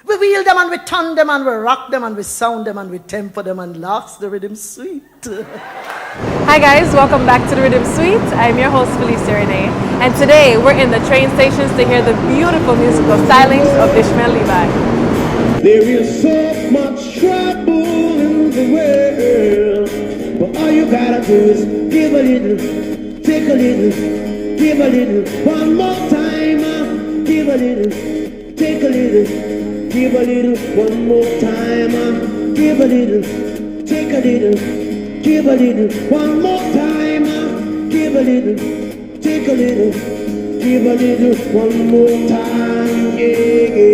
We wheel them and we turn them and we rock them and we sound them and we tempo them and laughs the rhythm sweet. Hi guys, welcome back to the Riddim Suite. I'm your host Felicia Renee, and today we're in the train stations to hear the beautiful musical stylings of Ishmael Levi. There is so much trouble in the world, but all you gotta do is give a little, take a little, give a little, one more time, give a little, take a little, give a little, one more time, give a little, take a little, give a little, one more time, give a little, take a little, give a little, one more time, yeah.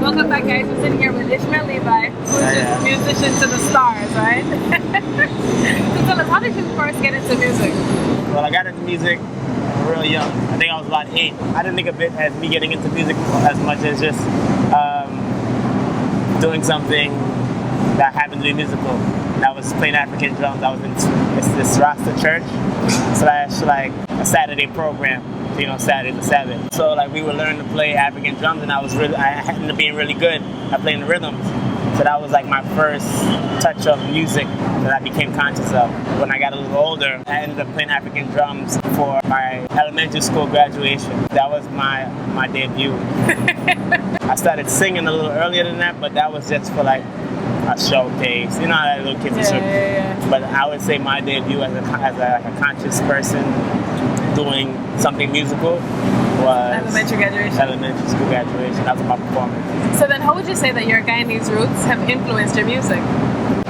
Welcome back guys, we're sitting here with Ishmael Levi, who's just musician to the stars, right? So tell us, how did you first get into music? Well, I got into music real young. I think I was about 8. I didn't think of it as me getting into music as much as just doing something that happened to be musical. And I was playing African drums. I was in this Rasta church / like a Saturday program, you know, Saturday to Sabbath. So like we would learn to play African drums, and I ended up being really good at playing the rhythms. So that was like my first touch of music that I became conscious of. When I got a little older, I ended up playing African drums for my elementary school graduation. That was my debut. I started singing a little earlier than that, but that was just for like a showcase. You know how that little kids are showcase. But I would say my debut as a conscious person doing something musical was elementary school graduation. That was my performance. So then how would you say that your Guyanese roots have influenced your music?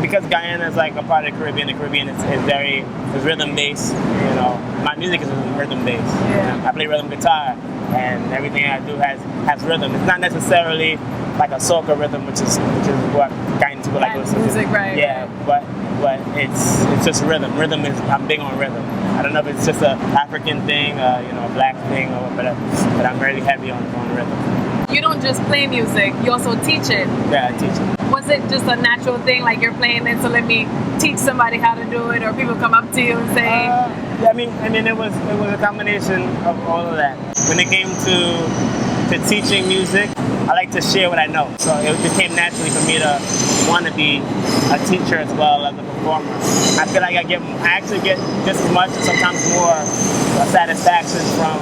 Because Guyana is like a part of the Caribbean is very rhythm based. You know, my music is rhythm based. Yeah. I play rhythm guitar, and everything I do has rhythm. It's not necessarily like a soca rhythm, which is what Guyanese people like to listen to. Music, right? Yeah, but it's just rhythm. Rhythm is, I'm big on rhythm. I don't know if it's just an African thing, you know, a black thing, but I'm really heavy on rhythm. You don't just play music, you also teach it. Yeah, I teach it. Was it just a natural thing, like you're playing it, so let me teach somebody how to do it, or people come up to you and say? Yeah, I mean, it was a combination of all of that. When it came to teaching music, I like to share what I know. So it just came naturally for me to want to be a teacher as well as a performer. I feel like I actually get just as much, sometimes more satisfaction from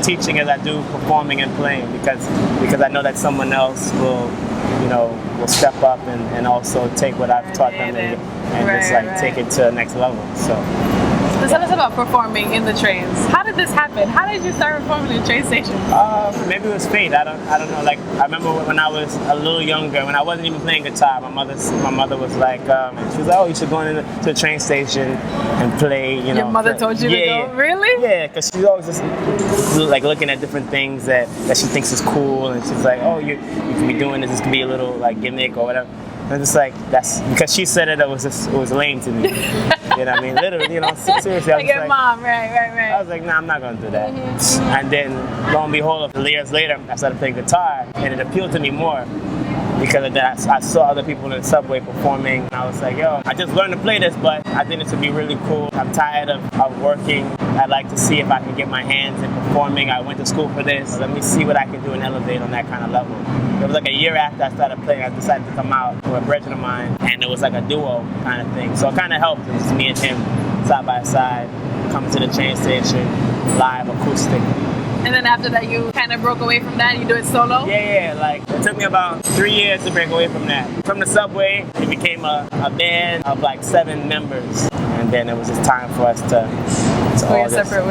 teaching as I do performing and playing, because I know that someone else will step up and also take what I've taught them and just take it to the next level. So tell us about performing in the trains. How did this happen? How did you start performing in train stations? Maybe it was fate. I don't know. Like I remember when I was a little younger, when I wasn't even playing guitar, my mother was like, she was like, oh, you should go into the train station and play. You know. Your mother told you to go? Really? Yeah, because she's always just like looking at different things that she thinks is cool, and she's like, oh, you could be doing this. This could be a little like gimmick or whatever. And it's like, that's because she said it was lame to me. You know what I mean? Literally, you know, seriously. I was like, mom, right. I was like, nah, I'm not going to do that. And then, lo and behold, years later, I started playing guitar, and it appealed to me more because of that. I saw other people in the subway performing, and I was like, yo, I just learned to play this, but I think this would be really cool. I'm tired of working. I'd like to see if I can get my hands in performing. I went to school for this. Let me see what I can do and elevate on that kind of level. It was like a year after I started playing, I decided to come out with a brethren of mine, and it was like a duo kind of thing. So it kind of helped. It was me and him side by side, coming to the train station, live, acoustic. And then after that, you kind of broke away from that, and you do it solo? Yeah, like it took me about 3 years to break away from that. From the subway, it became a band of like 7 members. And then it was just time for us to go our separate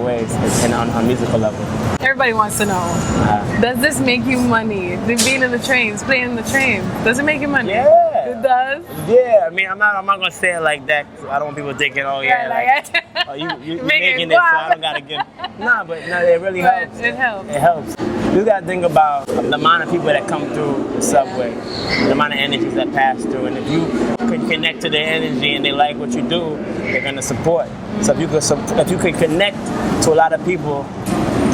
ways on a musical level. Everybody wants to know, does this make you money? Being in the trains, playing in the trains, does it make you money? Yeah. It does? Yeah, I mean, I'm not going to say it like that. I don't want people thinking, oh yeah, you're making it, so I don't got to give. Nah, but no, it really helps. It helps. It helps. You got to think about the amount of people that come through the subway, the amount of energies that pass through, and if you can connect to their energy and they like what you do, they're going to support. So if you could connect to a lot of people,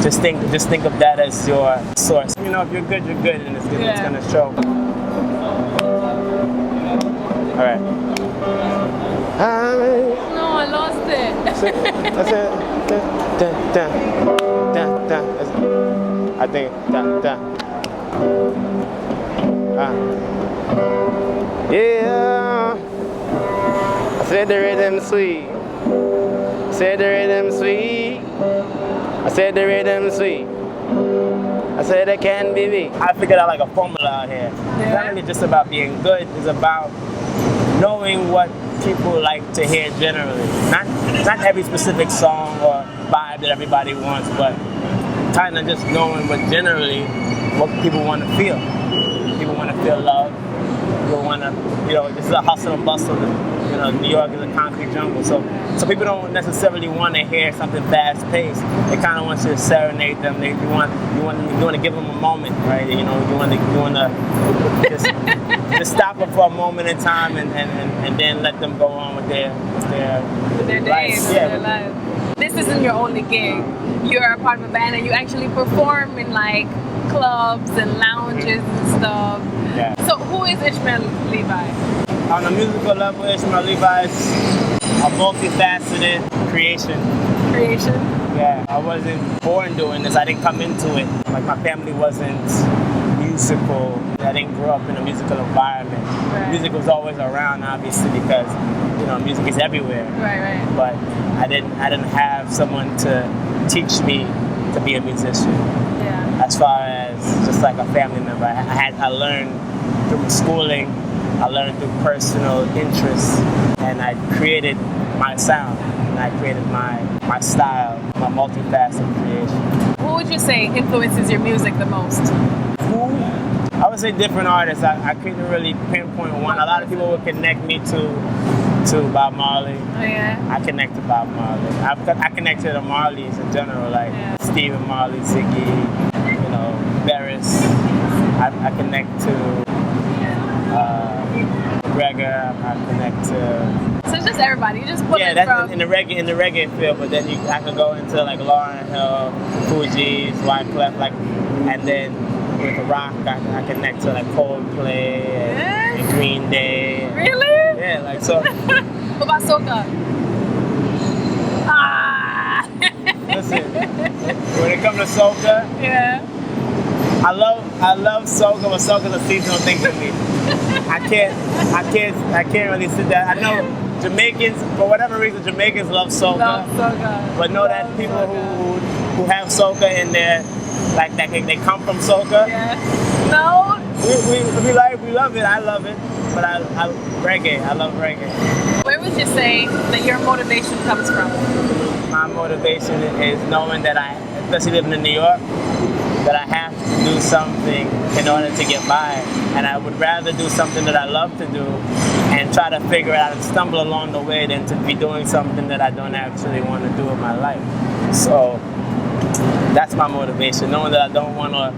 just think of that as your source. You know, if you're good, and it's going to show. All right. No, I lost it. That's it. Dun, dun, dun, dun. I think dun, dun. Yeah. I said the rhythm sweet. Said the rhythm sweet. I said the rhythm sweet. I said it can be me. I figured out like a formula out here. It's not really just about being good. It's about knowing what people like to hear generally. Not every specific song or vibe that everybody wants, but kind of just knowing what people want to feel. People want to feel love. People want to, this is a hustle and bustle. New York is a concrete jungle, so people don't necessarily want to hear something fast-paced. They kind of want you to serenade them. You want to give them a moment, right? You want to just stop them for a moment in time and then let them go on with their days, their lives. This isn't your only gig. You're a part of a band and you actually perform in like clubs and lounges and stuff. Yeah. So who is Ishmael Levi? On a musical level, Ishmael Levi is a multifaceted creation. Creation? Yeah, I wasn't born doing this. I didn't come into it. Like my family wasn't musical. I didn't grow up in a musical environment. Right. Music was always around, obviously, because music is everywhere. Right. But I didn't have someone to teach me to be a musician. Yeah. As far as just like a family member, I learned through schooling. I learned through personal interests, and I created my sound, and I created my style, my multifaceted creation. Who would you say influences your music the most? I would say different artists. I couldn't really pinpoint one. A lot of people would connect me to Bob Marley. Oh yeah? I connect to Bob Marley. I connect to the Marleys in general, like Stephen Marley, Ziggy, Barris. I connect to Gregor. I connect to. So it's just everybody. You just put it that's from in the reggae field, but then I could go into like Lauryn Hill, Fugees, Wyclef, and then with the rock, I connect to like Coldplay and Green Day. Really? Yeah, like so. What about soca? Listen, when it comes to soca, yeah. I love soca, but soca's a seasonal thing to me. I can't really sit there. I know Jamaicans, for whatever reason, Jamaicans love soca. Love soca. But know that people who have soca in their, like that, they come from soca. Yeah. No. We love it. I love it. But I love reggae. Where would you say that your motivation comes from? My motivation is knowing that especially living in New York, that I have to do something in order to get by. And I would rather do something that I love to do and try to figure it out and stumble along the way than to be doing something that I don't actually want to do in my life. So that's my motivation, knowing that I don't want to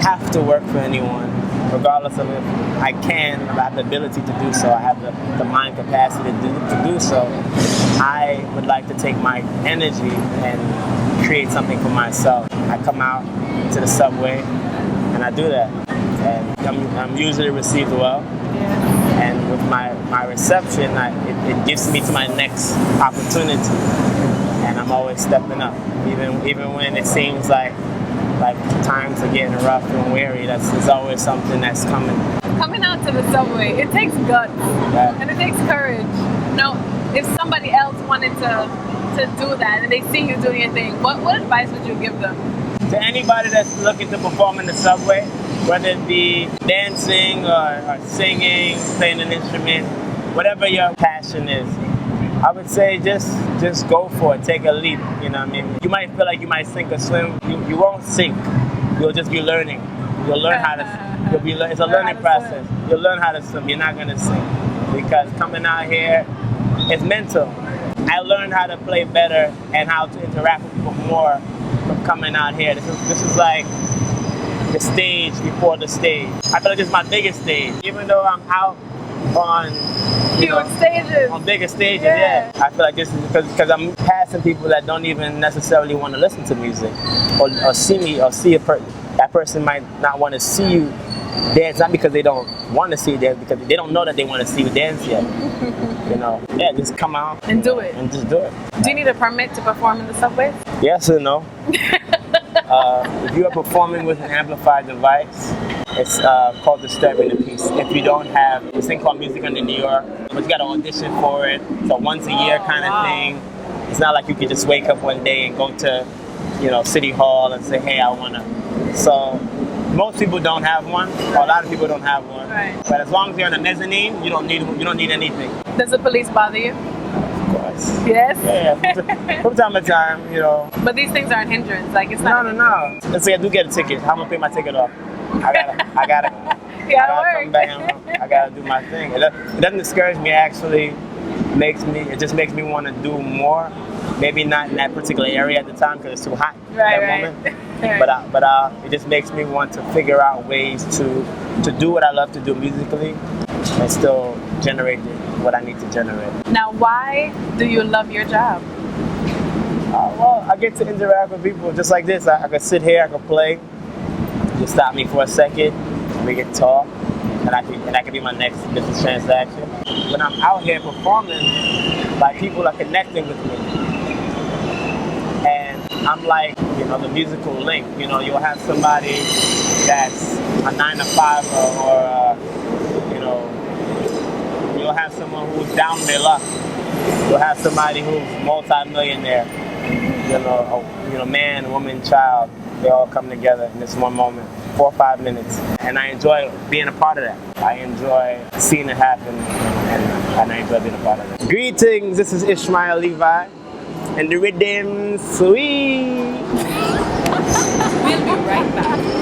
have to work for anyone, regardless of if I can, if I have the ability to do so, I have the mind capacity to do so. I would like to take my energy and create something for myself. I come out to the subway and I do that. And I'm usually received well. Yeah. And with my reception, it gets me to my next opportunity. And I'm always stepping up, even when it seems like times are getting rough and weary. There's always something that's coming. Coming out to the subway, it takes guts and it takes courage. If somebody else wanted to do that and they see you doing your thing, what advice would you give them? To anybody that's looking to perform in the subway, whether it be dancing or singing, playing an instrument, whatever your passion is, I would say just go for it. Take a leap. You know what I mean? You might feel like you might sink or swim. You won't sink. You'll just be learning. You'll learn how to. It's a learning process. You'll learn how to swim. You're not gonna sink because coming out here, it's mental. I learned how to play better and how to interact with people more from coming out here. This is like the stage before the stage. I feel like this is my biggest stage. Even though I'm out on bigger stages, yeah. I feel like this is because I'm passing people that don't even necessarily want to listen to music or see me or see that person might not want to see you dance, not because they don't want to see you dance, because they don't know that they want to see you dance yet. You know, yeah, just come out And do it. and just do it. Do you need a permit to perform in the subways? Yes or no? If you are performing with an amplified device, it's called disturbing the peace. If you don't have this thing called Music Under New York, but you got to audition for it. It's a once a year kind of thing. It's not like you can just wake up one day and go to, you know, City Hall and say, hey, I want to. So most people don't have one. Or a lot of people don't have one. Right. But as long as you're on the mezzanine, you don't need anything. Does the police bother you? Of course. Yes? Yeah. From time to time, you know. But these things aren't hindrance. Like, it's not. No. Let's say I do get a ticket. How am I pay my ticket off? I gotta You gotta work. come back and I gotta do my thing. It doesn't discourage me. Actually, it just makes me want to do more. Maybe not in that particular area at the time because it's too hot at that moment. Right. But it just makes me want to figure out ways to do what I love to do musically and still generate what I need to generate. Now, why do you love your job? Well, I get to interact with people just like this. I could sit here, I could play. You stop me for a second, we can talk, and that could be my next business transaction. When I'm out here performing, like people are connecting with me, and I'm like, you know, the musical link. You know, you'll have somebody that's a 9-to-5 or you know, you'll have someone who's down on their luck. You'll have somebody who's multi-millionaire. You know, man, woman, child. They all come together in this one moment, 4 or 5 minutes. And I enjoy being a part of that. I enjoy seeing it happen, and I enjoy being a part of it. Greetings, this is Ishmael Levi, and the Riddim Sweet. We'll be right back.